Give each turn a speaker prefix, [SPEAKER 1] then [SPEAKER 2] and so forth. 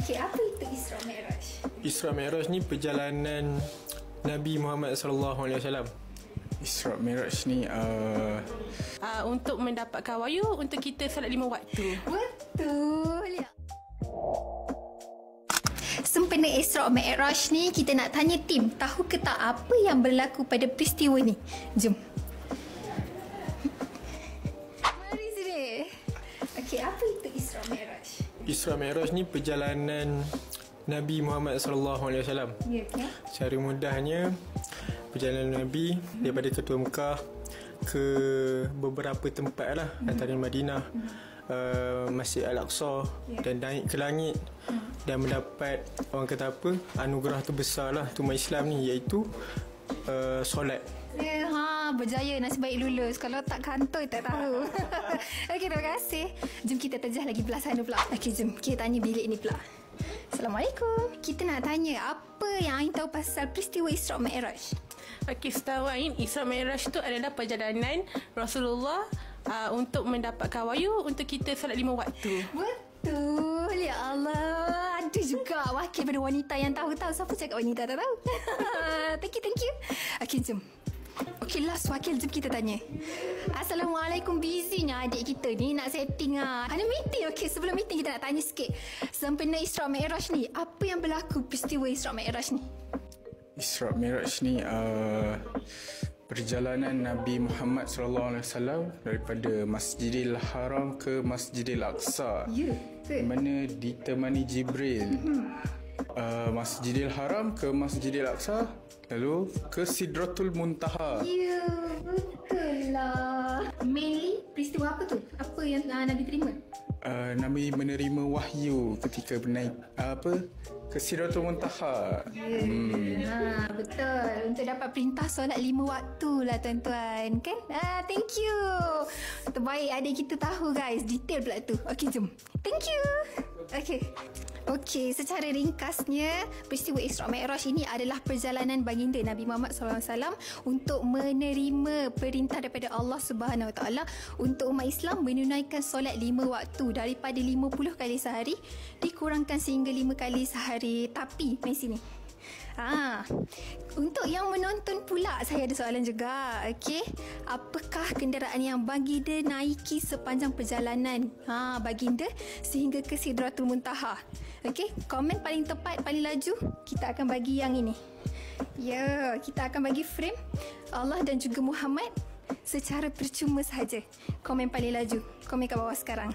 [SPEAKER 1] Okey, apa itu Isra Mi'raj?
[SPEAKER 2] Isra Mi'raj ni perjalanan Nabi Muhammad SAW.
[SPEAKER 3] Isra Mi'raj ni
[SPEAKER 4] untuk mendapatkan wahyu untuk kita salat 5 waktu.
[SPEAKER 1] Betul ya. Sempena Isra Mi'raj ni, kita nak tanya tim, tahu ke tak apa yang berlaku pada peristiwa ni? Jom. Mari sini. Okey, apa itu Isra Mi'raj?
[SPEAKER 2] Isra Mi'raj ni perjalanan Nabi Muhammad SAW.
[SPEAKER 1] Ya, okey.
[SPEAKER 2] Secara mudahnya, perjalanan Nabi daripada Ketua Mekah ke beberapa tempat lah, antara Madinah, Masjid Al-Aqsa, dan naik ke langit dan mendapat, orang kata apa, anugerah tu besar lah untuk umat Islam ni, iaitu solat.
[SPEAKER 1] Berjaya, nasib baik lulus. Kalau tak kantoi tak tahu. Okey, terima kasih. Jom kita terjah lagi belah sana pula. Okey, jom kita tanya bilik ni pula. Assalamualaikum. Kita nak tanya, apa yang Ain tahu pasal peristiwa Isra Mi'raj?
[SPEAKER 4] Okey, setahu Ain, Isra Mi'raj tu adalah perjalanan Rasulullah untuk mendapatkan wahyu untuk kita salat 5 waktu.
[SPEAKER 1] Betul, ya Allah. Ada juga wakil pada wanita yang tahu-tahu. Siapa cakap wanita tak tahu? Thank you. Okey, jom. Okey, last wakil, jom kita tanya. Assalamualaikum. Busynya adik kita ni nak setting ada meeting. Okey, sebelum meeting kita nak tanya sikit. Sempena Isra Mi'raj ni, apa yang berlaku peristiwa Isra Mi'raj ni?
[SPEAKER 3] Isra Mi'raj ni perjalanan Nabi Muhammad SAW daripada Masjidil Haram ke Masjidil Aqsa.
[SPEAKER 1] Ya, betul.
[SPEAKER 3] Mana ditemani Jibril. Masjidil Haram ke Masjidil Aqsa, lalu ke Sidratul Muntaha.
[SPEAKER 1] Ya, betul lah. Mainly peristiwa apa tu? Apa yang Nabi terima?
[SPEAKER 3] Nabi menerima wahyu ketika naik ke Sidratul Muntaha.
[SPEAKER 1] Betul. Untuk dapat perintah solat 5 waktu lah tuan-tuan, kan? Thank you. Terbaik adik kita tahu, guys. Detail pula tu. Okey, jom. Thank you. Okey, secara ringkasnya, peristiwa Isra Mi'raj ini adalah perjalanan baginda Nabi Muhammad SAW untuk menerima perintah daripada Allah Subhanahu Wa Taala untuk umat Islam menunaikan solat 5 waktu daripada 50 kali sehari dikurangkan sehingga 5 kali sehari. Tapi, mari sini. Untuk yang menonton pula, saya ada soalan juga. Okey, apakah kenderaan yang baginda naiki sepanjang perjalanan baginda sehingga ke Sidratul Muntaha? Okey, komen paling tepat, paling laju, kita akan bagi yang ini. Ya, kita akan bagi frame Allah dan juga Muhammad secara percuma sahaja. Komen paling laju, komen kat bawah sekarang.